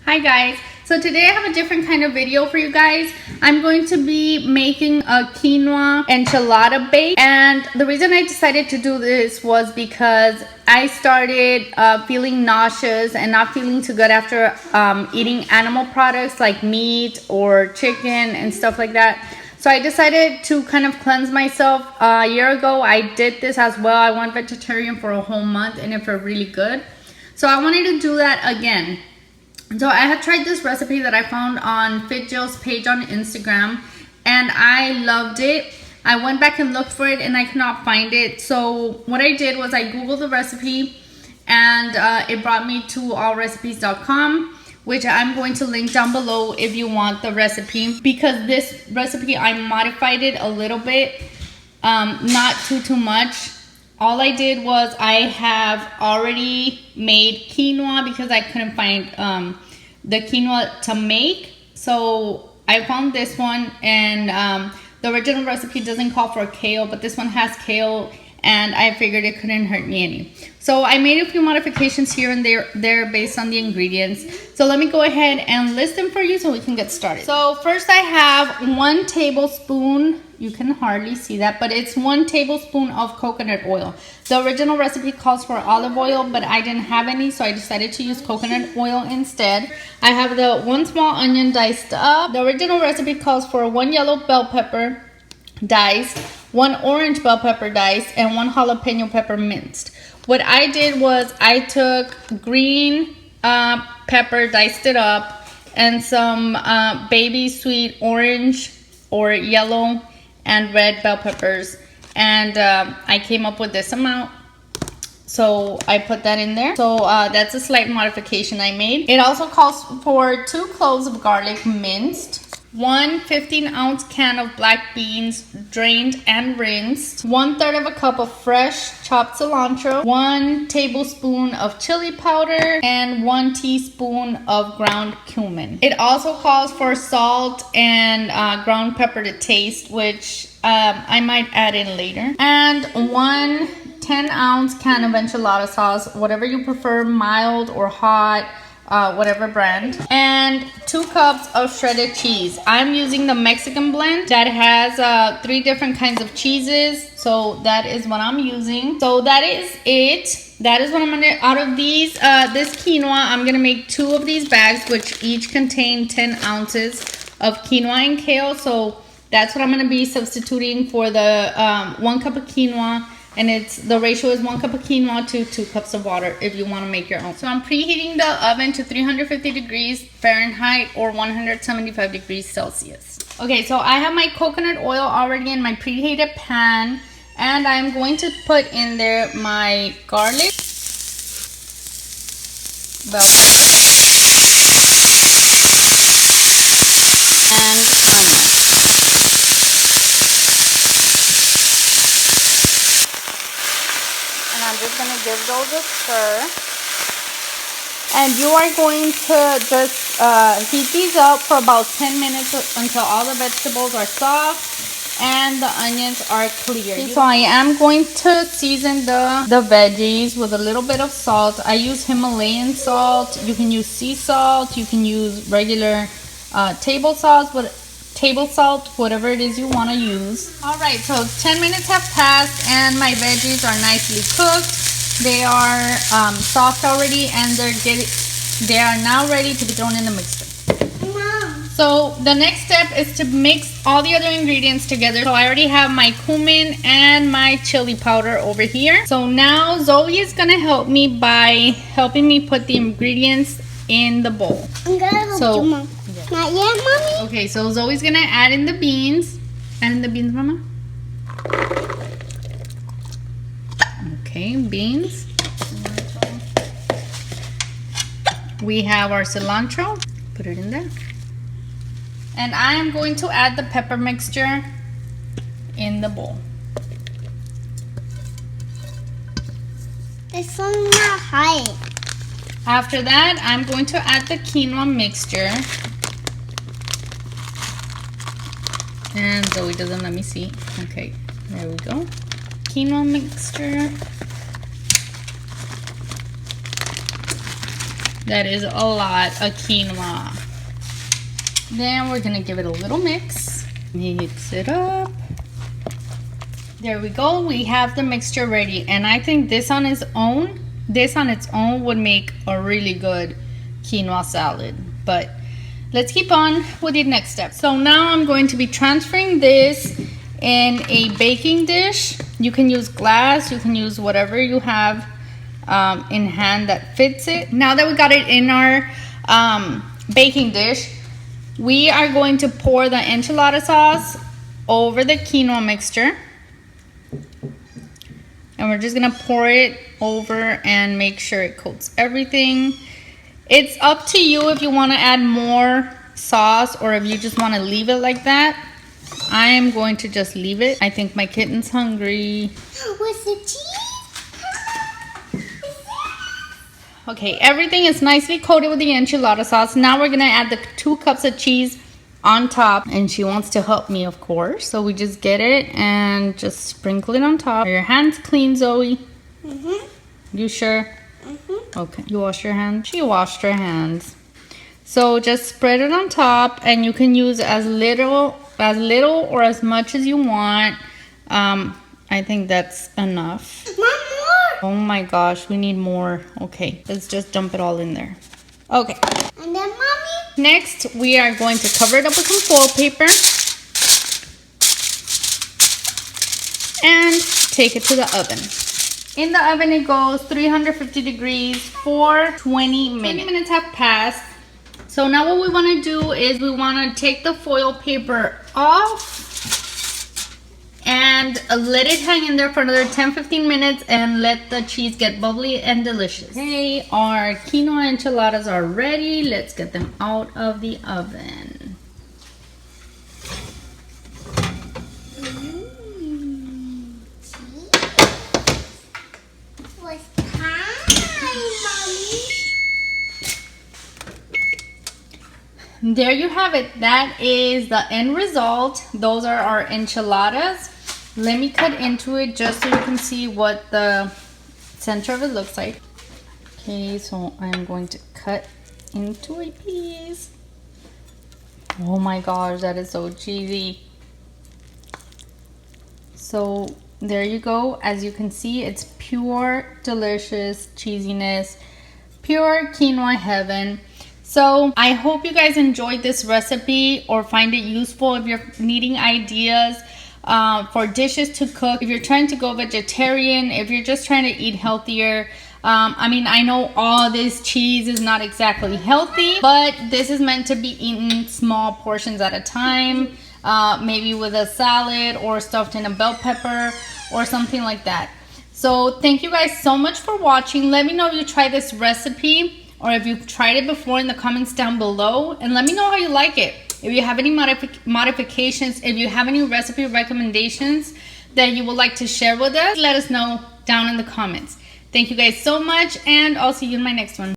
Hi guys, so today I have a different kind of video for you guys. I'm going to be making a quinoa enchilada bake, and the reason I decided to do this was because I started feeling nauseous and not feeling too good after eating animal products like meat or chicken and stuff like that. So I decided to kind of cleanse myself. A year ago I did this as well. I went vegetarian for a whole month and it felt really good. So I wanted to do that again. So I had tried this recipe that I found on Fit Jill's page on Instagram, and I loved it. I went back and looked for it and I could not find it. So what I did was I googled the recipe, and it brought me to allrecipes.com, which I'm going to link down below if you want the recipe, because this recipe I modified it a little bit, not too much. All I did was I have already made quinoa because I couldn't find the quinoa to make. So I found this one, and the original recipe doesn't call for kale, but this one has kale, and I figured it couldn't hurt me any. So I made a few modifications here and there based on the ingredients. So let me go ahead and list them for you so we can get started. So first I have 1 tablespoon, you can hardly see that, but it's 1 tablespoon of coconut oil. The original recipe calls for olive oil, but I didn't have any, so I decided to use coconut oil instead. I have the 1 small onion diced up. The original recipe calls for 1 yellow bell pepper diced, 1 orange bell pepper diced, and 1 jalapeno pepper minced. What I did was I took green pepper, diced it up, and some baby sweet orange or yellow and red bell peppers, and I came up with this amount. So I put that in there. So that's a slight modification I made. It also calls for 2 cloves of garlic minced, 1 15-ounce can of black beans drained and rinsed, 1/3 of a cup of fresh chopped cilantro, 1 tablespoon of chili powder, and 1 teaspoon of ground cumin. It also calls for salt and ground pepper to taste, which I might add in later, and 1 10-ounce can of enchilada sauce, whatever you prefer, mild or hot, whatever brand, and 2 cups of shredded cheese. I'm using the Mexican blend that has 3 different kinds of cheeses, so that is what I'm using. So that is it. That is what I'm gonna, out of these, this quinoa, I'm gonna make 2 of these bags, which each contain 10 ounces of quinoa and kale. So that's what I'm gonna be substituting for the 1 cup of quinoa. And the ratio is 1 cup of quinoa to 2 cups of water if you want to make your own. So I'm preheating the oven to 350 degrees Fahrenheit or 175 degrees Celsius. Okay, so I have my coconut oil already in my preheated pan, and I'm going to put in there my garlic, bell pepper, and onion. I'm just going to give those a stir. And you are going to just heat these up for about 10 minutes until all the vegetables are soft and the onions are clear. So I am going to season the veggies with a little bit of salt. I use Himalayan salt. You can use sea salt. You can use regular table salt, whatever it is you want to use. All right, so 10 minutes have passed and my veggies are nicely cooked. They are soft already, and they are now ready to be thrown in the mixer. Mom. So the next step is to mix all the other ingredients together. So I already have my cumin and my chili powder over here. So now Zoe is gonna help me by helping me put the ingredients in the bowl. I'm gonna help you, Mom. Not yet, Mommy? Okay, so Zoe's gonna add in the beans. Add in the beans, Mama. Okay, beans. We have our cilantro. Put it in there. And I am going to add the pepper mixture in the bowl. This one's not hot. After that, I'm going to add the quinoa mixture. And Zoe doesn't let me see. Okay, there we go. Quinoa mixture. That is a lot of quinoa. Then we're gonna give it a little mix. Mix it up. There we go. We have the mixture ready. And I think this on its own would make a really good quinoa salad. But let's keep on with the next step. So now I'm going to be transferring this in a baking dish. You can use glass, you can use whatever you have in hand that fits it. Now that we got it in our baking dish, we are going to pour the enchilada sauce over the quinoa mixture. And we're just gonna pour it over and make sure it coats everything. It's up to you if you wanna add more sauce or if you just wanna leave it like that. I am going to just leave it. I think my kitten's hungry. What's the cheese? Okay, everything is nicely coated with the enchilada sauce. Now we're gonna add the 2 cups of cheese on top, and she wants to help me, of course. So we just get it and just sprinkle it on top. Are your hands clean, Zoe? You sure? Okay, you wash your hands? She washed her hands. So just spread it on top, and you can use as little or as much as you want. I think that's enough. Mom, more! Oh my gosh, we need more. Okay, let's just dump it all in there. Okay. And then, Mommy? Next, we are going to cover it up with some foil paper and take it to the oven. In the oven, it goes 350 degrees for 20 minutes. 20 minutes have passed. So now what we want to do is we want to take the foil paper off and let it hang in there for another 10-15 minutes and let the cheese get bubbly and delicious. Okay, our quinoa enchiladas are ready. Let's get them out of the oven. What's time, Mommy? There you have it. That is the end result. Those are our enchiladas. Let me cut into it just so you can see what the center of it looks like. Okay, so I'm going to cut into a piece. Oh my gosh, that is so cheesy. So there you go. As you can see, it's pure, delicious cheesiness, pure quinoa heaven. So I hope you guys enjoyed this recipe or find it useful if you're needing ideas for dishes to cook. If you're trying to go vegetarian, if you're just trying to eat healthier. I mean, I know all this cheese is not exactly healthy, but this is meant to be eaten small portions at a time, maybe with a salad or stuffed in a bell pepper or something like that. So thank you guys so much for watching. Let me know if you try this recipe or if you've tried it before in the comments down below, and let me know how you like it. If you have any modifications, if you have any recipe recommendations that you would like to share with us, let us know down in the comments. Thank you guys so much, and I'll see you in my next one.